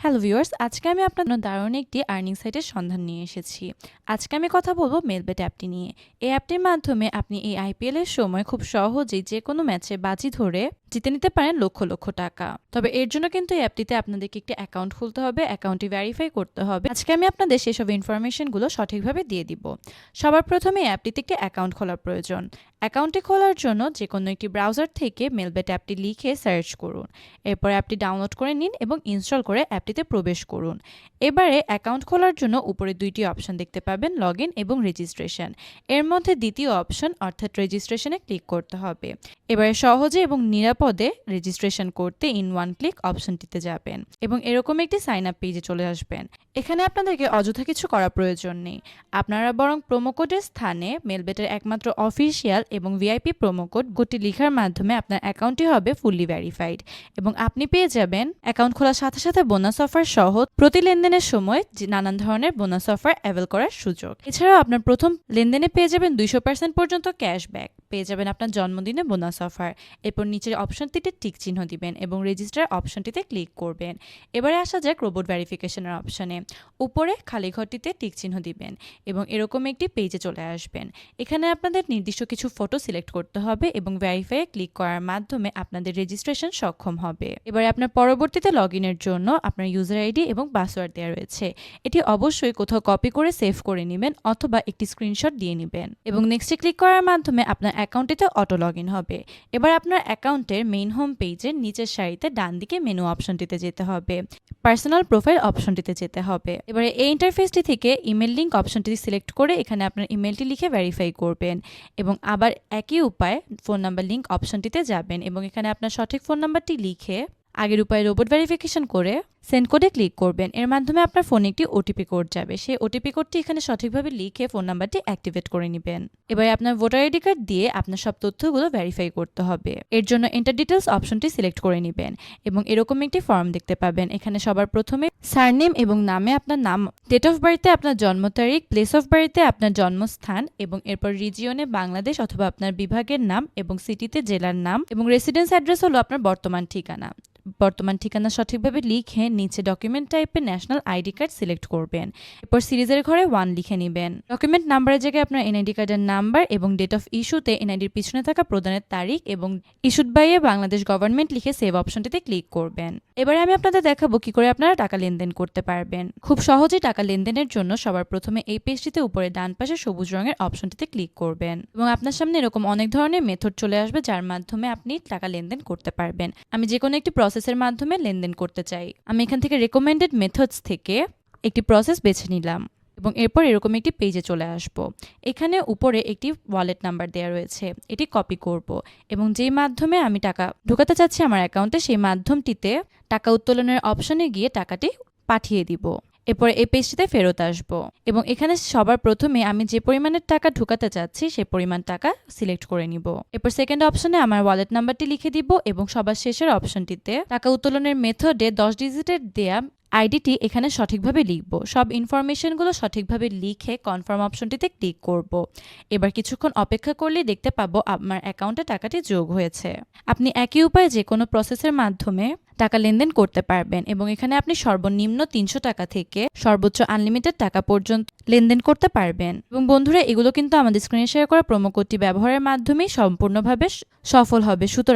Hello viewers, আজকে আমি আপনার জন্য দারুণ একটি আর্নিং সাইটের সন্ধান নিয়ে এসেছি। আজকে আমি কথা বলবো মেলবেট অ্যাপটি নিয়ে। এই অ্যাপটির মাধ্যমে আপনি এই আইপিএল এর সময় খুব সহজেই যেকোনো ম্যাচে বাজি ধরে জিতে নিতে পারেন লক্ষ লক্ষ টাকা। তবে এর জন্য কিন্তু এই অ্যাপটিতে আপনাদেরকে একটি অ্যাকাউন্ট খুলতে হবে, অ্যাকাউন্টটি ভেরিফাই করতে হবে। আজকে আমি আপনাদের সেসব ইনফরমেশনগুলো সঠিকভাবে দিয়ে দিব। সবার প্রথমে এই অ্যাপটিতে একটি অ্যাকাউন্ট খোলার প্রয়োজন। অ্যাকাউন্টটি খোলার জন্য যে কোনো একটি ব্রাউজার থেকে মেলবেট অ্যাপটি লিখে সার্চ করুন। এরপর অ্যাপটি ডাউনলোড করে নিন এবং ইনস্টল করে অ্যাপটিতে প্রবেশ করুন। এবারে অ্যাকাউন্ট খোলার জন্য উপরে দুইটি অপশন দেখতে পাবেন, লগ ইন এবং রেজিস্ট্রেশন। এর মধ্যে দ্বিতীয় অপশন অর্থাৎ রেজিস্ট্রেশনে ক্লিক করতে হবে। এবারে সহজে এবং নিরাপদে রেজিস্ট্রেশন করতে ইন ওয়ান ক্লিক অপশনটিতে যাবেন এবং এরকম একটি সাইন আপ পেজে চলে আসবেন। এখানে আপনাদেরকে অযথা কিছু করার প্রয়োজন নেই। আপনারা বরং প্রোমো কোডের স্থানে মেলবেটের একমাত্র অফিসিয়াল এবং ভিআইপি প্রোমো কোড গোটি লেখার মাধ্যমে আপনার অ্যাকাউন্টটি হবে ফুললি ভেরিফাইড এবং আপনি পেয়ে যাবেন অ্যাকাউন্ট খোলার সাথে সাথে বোনাস অফার সহ প্রতি লেনদেনের সময় নানান ধরনের বোনাস অফার অ্যাভেল করার সুযোগ। এছাড়াও আপনার প্রথম লেনদেনে পেয়ে যাবেন 200% পর্যন্ত ক্যাশব্যাক, পেয়ে যাবেন আপনার জন্মদিনে বোনাস অফার। এরপর নিচের অপশনটিতে টিক চিহ্ন দিবেন এবং রেজিস্টার অপশনটিতে ক্লিক করবেন। এবারে আসা যাক রোবট ভেরিফিকেশনের অপশনে। উপরে খালি ঘরটিতে টিক চিহ্ন দিবেন এবং এরকম একটি পেজে চলে আসবেন। এখানে আপনাদের নির্দিষ্ট কিছু ফটো সিলেক্ট করতে হবে এবং ভেরিফাইয়ে ক্লিক করার মাধ্যমে আপনাদের রেজিস্ট্রেশন সক্ষম হবে। এবারে আপনার পরবর্তীতে লগ ইনের জন্য আপনার ইউজার আইডি এবং পাসওয়ার্ড দেওয়া রয়েছে। এটি অবশ্যই কোথাও কপি করে সেভ করে নেবেন অথবা একটি স্ক্রিনশট দিয়ে নেবেন এবং নেক্সটে ক্লিক করার মাধ্যমে আপনার অ্যাকাউন্টটিতে অটো লগ ইন হবে। এবার আপনার অ্যাকাউন্টের মেইন হোম পেজের নিচের সারিতে ডান দিকে মেনু অপশনটিতে যেতে হবে, পার্সোনাল প্রোফাইল অপশনটিতে যেতে হবে। এবারে এই ইন্টারফেসটি থেকে ইমেল লিঙ্ক অপশনটি সিলেক্ট করে এখানে আপনার ইমেলটি লিখে ভেরিফাই করবেন এবং আবার একই উপায়ে ফোন নাম্বার লিঙ্ক অপশনটিতে যাবেন এবং এখানে আপনার সঠিক ফোন নাম্বারটি লিখে আগের উপায়ে রোবট ভেরিফিকেশন করে সেন্ড কোডে ক্লিক করবেন। এর মাধ্যমে আপনার ফোনে একটি ওটিপি কোড যাবে। সেই ওটিপি কোডটি এখানে সঠিকভাবে লিখে ফোন নাম্বারটি অ্যাক্টিভেট করে নেবেন। এবারে আপনার ভোটার আইডি কার্ড দিয়ে আপনার সব তথ্যগুলো ভেরিফাই করতে হবে। এর জন্য এন্টার ডিটেলস অপশনটি সিলেক্ট করে নেবেন এবং এরকম একটি ফর্ম দেখতে পাবেন। এখানে সবার প্রথমে সারনেম এবং নামে আপনার নাম, ডেট অফ বার্থে আপনার জন্ম তারিখ, প্লেস অফ বার্থে আপনার জন্মস্থান এবং এরপর রিজিয়নে বাংলাদেশ অথবা আপনার বিভাগের নাম এবং সিটিতে জেলার নাম এবং রেসিডেন্স অ্যাড্রেস হলো আপনার বর্তমান ঠিকানা। বর্তমান ঠিকানা সঠিকভাবে লিখে নিচে ডকুমেন্ট টাইপে ন্যাশনাল আইডি কার্ড সিলেক্ট করবেন। এরপর সিরিজের ঘরে 1 লিখে নেবেন। ডকুমেন্ট নাম্বারের জায়গায় আপনার এনআইডি কার্ডের নাম্বার এবং ডেট অফ ইস্যুতে এনআইডির পিছনে থাকা প্রদানের তারিখ এবং ইস্যুড বাই বাংলাদেশ গভর্নমেন্ট লিখে সেভ অপশনটিতে ক্লিক করবেন। এবারে আমি আপনাদের দেখাবো কি করে আপনারা টাকা লেনদেন করতে পারবেন। খুব সহজেই টাকা লেনদেনের জন্য সবার প্রথমে এই পেজটিতে উপরে ডান পাশে সবুজ রঙের অপশনটিতে ক্লিক করবেন এবং আপনার সামনে এরকম অনেক ধরনের মেথড চলে আসবে যার মাধ্যমে আপনি টাকা লেনদেন করতে পারবেন। আমি যে কোনো একটি প্রসেসের মাধ্যমে লেনদেন করতে চাই। আমি এখান থেকে রেকমেন্ডেড মেথডস থেকে একটি প্রসেস বেছে নিলাম এবং এরপর এরকম একটি পেজে চলে আসব। এখানে উপরে একটি ওয়ালেট নাম্বার দেওয়া রয়েছে, এটি কপি করব এবং যেই মাধ্যমে আমি টাকা ঢোকাতে চাচ্ছি আমার অ্যাকাউন্টে সেই মাধ্যমটিতে টাকা উত্তোলনের অপশনে গিয়ে টাকাটি পাঠিয়ে দিব। এরপর এই পেজটিতে ফেরত আসব এবং এখানে সবার প্রথমে আমি যে পরিমাণের টাকা ঢুকাতে চাচ্ছি সেই পরিমাণ টাকা সিলেক্ট করে নিব। এরপর সেকেন্ড অপশনে আমার ওয়ালেট নাম্বারটি লিখে দিব এবং সবার শেষের অপশনটিতে টাকা উত্তোলনের মেথডে 10 ডিজিটের দেয়া আইডিটি এখানে সঠিকভাবে লিখব। সব ইনফরমেশনগুলো সঠিকভাবে লিখে কনফার্ম অপশনটিতে ক্লিক করব। এবার কিছুক্ষণ অপেক্ষা করলেই দেখতে পাবো আমার অ্যাকাউন্টে টাকাটি যোগ হয়েছে। আপনি একই উপায়ে যে কোনো প্রসেসের মাধ্যমে টাকা লেনদেন করতে পারবেন এবং এখানে আপনি সর্বনিম্ন 300 টাকা থেকে সর্বোচ্চ আনলিমিটেড টাকা পর্যন্ত লেনদেন করতে পারবেন। এবং বন্ধুরা, এগুলো কিন্তু আমাদের স্ক্রিনে শেয়ার করা প্রোমো কোডটি ব্যবহারের মাধ্যমেই সম্পূর্ণভাবে সফল হবে। সুতরাং